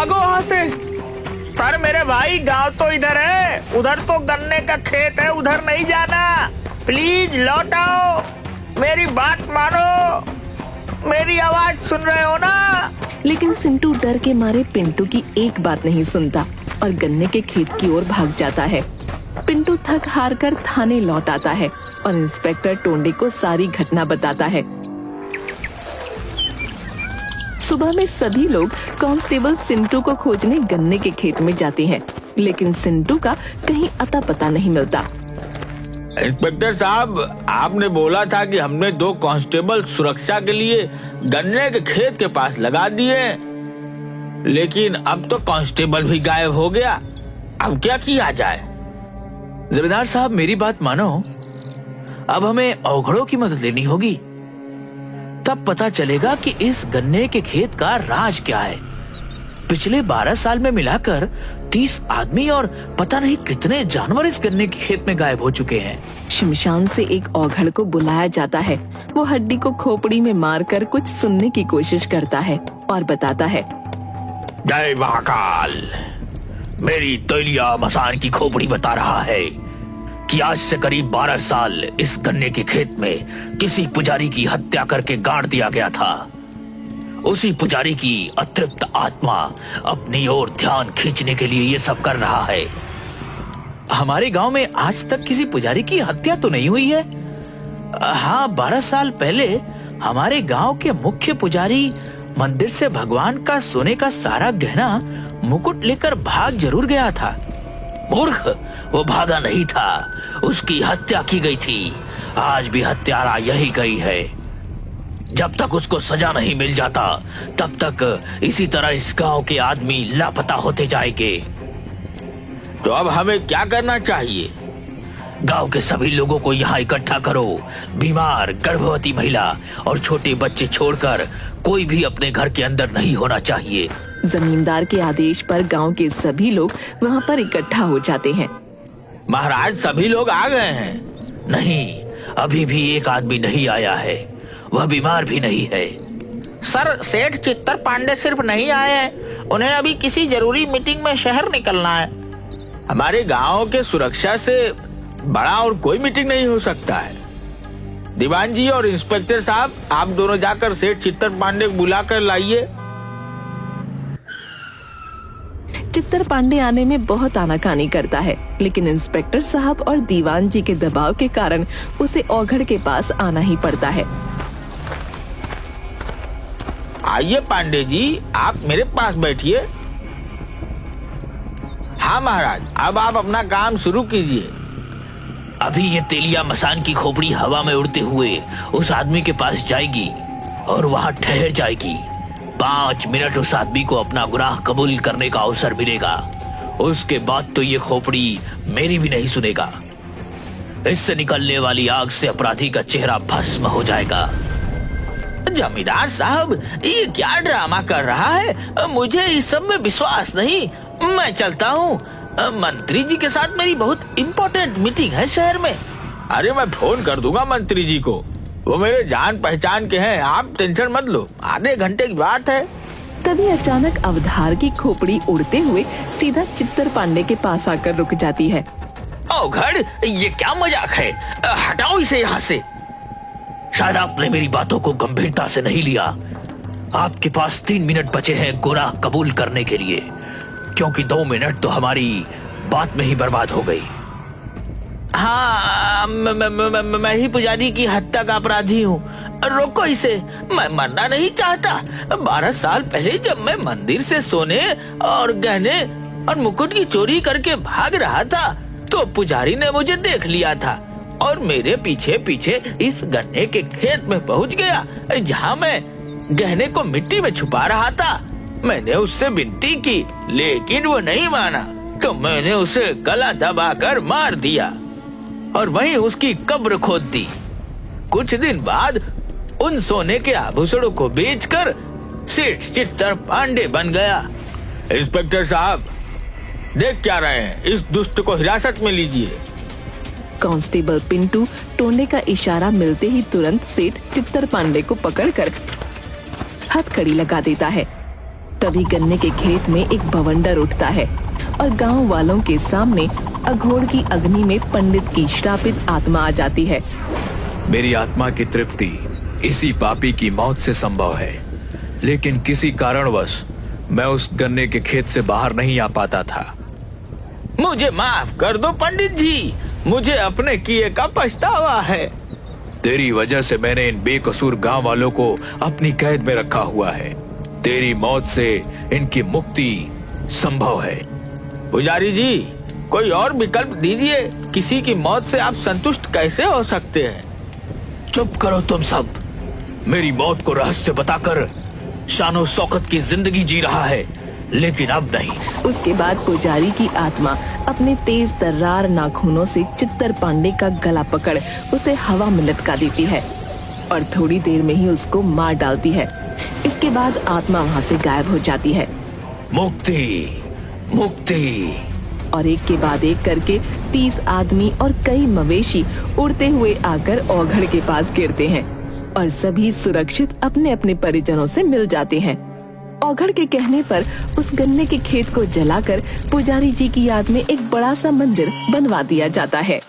भागो वहाँ से। पर मेरे भाई गांव तो इधर है, उधर तो गन्ने का खेत है, उधर नहीं जाना। प्लीज लौट आओ, मेरी बात मानो, मेरी आवाज सुन रहे हो ना? लेकिन सिंटू डर के मारे पिंटू की एक बात नहीं सुनता और गन्ने के खेत की ओर भाग जाता है। पिंटू थक हार कर थाने लौट आता है और इंस्पेक्टर टोंडे को सारी घटना बताता है। सुबह में सभी लोग कांस्टेबल सिंटू को खोजने गन्ने के खेत में जाते हैं, लेकिन सिंटू का कहीं अता पता नहीं मिलता। इंस्पेक्टर साहब, आपने बोला था कि हमने 2 कांस्टेबल सुरक्षा के लिए गन्ने के खेत के पास लगा दिए, लेकिन अब तो कांस्टेबल भी गायब हो गया। अब क्या किया जाए? जमींदार साहब, मेरी बात मानो, अब हमें औघड़ों की मदद लेनी होगी, तब पता चलेगा कि इस गन्ने के खेत का राज क्या है। पिछले 12 साल में मिलाकर 30 आदमी और पता नहीं कितने जानवर इस गन्ने के खेत में गायब हो चुके हैं। शमशान से एक औघड़ को बुलाया जाता है। वो हड्डी को खोपड़ी में मारकर कुछ सुनने की कोशिश करता है और बताता है, जय महाकाल, मेरी तैलिया मसान की खोपड़ी बता रहा है कि आज से करीब 12 साल इस गन्ने के खेत में किसी पुजारी की हत्या करके गाड़ दिया गया था। उसी पुजारी की अतृप्त आत्मा अपनी ओर ध्यान खींचने के लिए ये सब कर रहा है। हमारे गांव में आज तक किसी पुजारी की हत्या तो नहीं हुई है। हाँ, 12 साल पहले हमारे गांव के मुख्य पुजारी मंदिर से भगवान का सोने का सारा गहना मुकुट लेकर भाग जरूर गया था। मूर्ख, वो भागा नहीं था, उसकी हत्या की गई थी। आज भी हत्यारा यही गई है। जब तक उसको सजा नहीं मिल जाता तब तक इसी तरह इस गांव के आदमी लापता होते जाएंगे। तो अब हमें क्या करना चाहिए? गांव के सभी लोगों को यहाँ इकट्ठा करो। बीमार, गर्भवती महिला और छोटे बच्चे छोड़कर कोई भी अपने घर के अंदर नहीं होना चाहिए। जमींदार के आदेश पर गांव के सभी लोग वहाँ पर इकट्ठा हो जाते हैं। महाराज, सभी लोग आ गए हैं? नहीं, अभी भी एक आदमी नहीं आया है, वह बीमार भी नहीं है। सर, सेठ चित्तर पांडे सिर्फ नहीं आए हैं, उन्हें अभी किसी जरूरी मीटिंग में शहर निकलना है। हमारे गांव के सुरक्षा से बड़ा और कोई मीटिंग नहीं हो सकता है। दीवान जी और इंस्पेक्टर साहब, आप दोनों जाकर सेठ चित्तर पांडे को बुला कर लाइए। चित्तर पांडे आने में बहुत आनाकानी करता है, लेकिन इंस्पेक्टर साहब और दीवान जी के दबाव के कारण उसे औघड़ के पास आना ही पड़ता है। आइए पांडे जी, आप मेरे पास बैठिए। हाँ महाराज, अब आप अपना काम शुरू कीजिए। अभी ये तेलिया मसान की खोपड़ी हवा में उड़ते हुए उस आदमी के पास जाएगी और वहाँ ठहर जाएगी। 5 मिनट उस आदमी को अपना गुनाह कबूल करने का अवसर मिलेगा। उसके बाद तो ये खोपड़ी मेरी भी नहीं सुनेगा। इससे निकलने वाली आग से अपराधी का चेहरा भस्म हो जाएगा। जमींदार साहब, ये क्या ड्रामा कर रहा है? मुझे इस सब में विश्वास नहीं। मैं चलता हूँ, मंत्री जी के साथ मेरी बहुत इम्पोर्टेंट मीटिंग है शहर में। अरे, मैं फोन कर दूंगा मंत्री जी को, वो मेरे जान पहचान के हैं, आप टेंशन मत लो, आधे घंटे की बात है। तभी अचानक अवधार की खोपड़ी उड़ते हुए सीधा चित्तर पांडे के पास आकर रुक जाती है। औघड़, ये क्या मजाक है? हटाओ इसे यहाँ से। शायद आपने मेरी बातों को गंभीरता से नहीं लिया। आपके पास 3 मिनट बचे हैं गुनाह कबूल करने के लिए, क्योंकि 2 मिनट तो हमारी बात में ही बर्बाद हो गई। हाँ, मैं ही पुजारी की हत्या का अपराधी हूँ। रोको इसे, मैं मरना नहीं चाहता। 12 साल पहले जब मैं मंदिर से सोने और गहने और मुकुट की चोरी करके भाग रहा था तो पुजारी ने मुझे देख लिया था और मेरे पीछे पीछे इस गन्ने के खेत में पहुँच गया, जहाँ मैं गहने को मिट्टी में छुपा रहा था। मैंने उससे विनती की, लेकिन वो नहीं माना, तो मैंने उसे गला दबाकर मार दिया और वहीं उसकी कब्र खोद दी। कुछ दिन बाद उन सोने के आभूषणों को बेचकर सेठ चित्तर पांडे बन गया। इंस्पेक्टर साहब, देख क्या रहे हैं, इस दुष्ट को हिरासत में लीजिए। कांस्टेबल पिंटू टोंडे का इशारा मिलते ही तुरंत सेठ चित्तर पांडे को पकड़कर हथकड़ी लगा देता है। तभी गन्ने के खेत में एक बवंडर उठता है और गांव वालों के सामने अघोर की अग्नि में पंडित की श्रापित आत्मा आ जाती है। मेरी आत्मा की तृप्ति इसी पापी की मौत से संभव है, लेकिन किसी कारणवश मैं उस गन्ने के खेत से बाहर नहीं आ पाता था। मुझे माफ कर दो पंडित जी, मुझे अपने किए का पछतावा है। तेरी वजह से मैंने इन बेकसूर गांव वालों को अपनी कैद में रखा हुआ है। तेरी मौत से इनकी मुक्ति संभव है। पुजारी जी, कोई और विकल्प दीजिए। किसी की मौत से आप संतुष्ट कैसे हो सकते हैं? चुप करो तुम सब। मेरी मौत को रहस्य बताकर शानो शौकत की जिंदगी जी रहा है, लेकिन अब नहीं। उसके बाद पुजारी की आत्मा अपने तेज तर्रार नाखूनों से चित्तर पांडे का गला पकड़ उसे हवा में लटका देती है और थोड़ी देर में ही उसको मार डालती है। इसके बाद आत्मा वहाँ से गायब हो जाती है। मुक्ति, मुक्ति। और एक के बाद एक करके 30 आदमी और कई मवेशी उड़ते हुए आकर औघड़ के पास गिरते हैं और सभी सुरक्षित अपने अपने परिजनों से मिल जाते हैं। औघड़ के कहने पर उस गन्ने के खेत को जलाकर पुजारी जी की याद में एक बड़ा सा मंदिर बनवा दिया जाता है।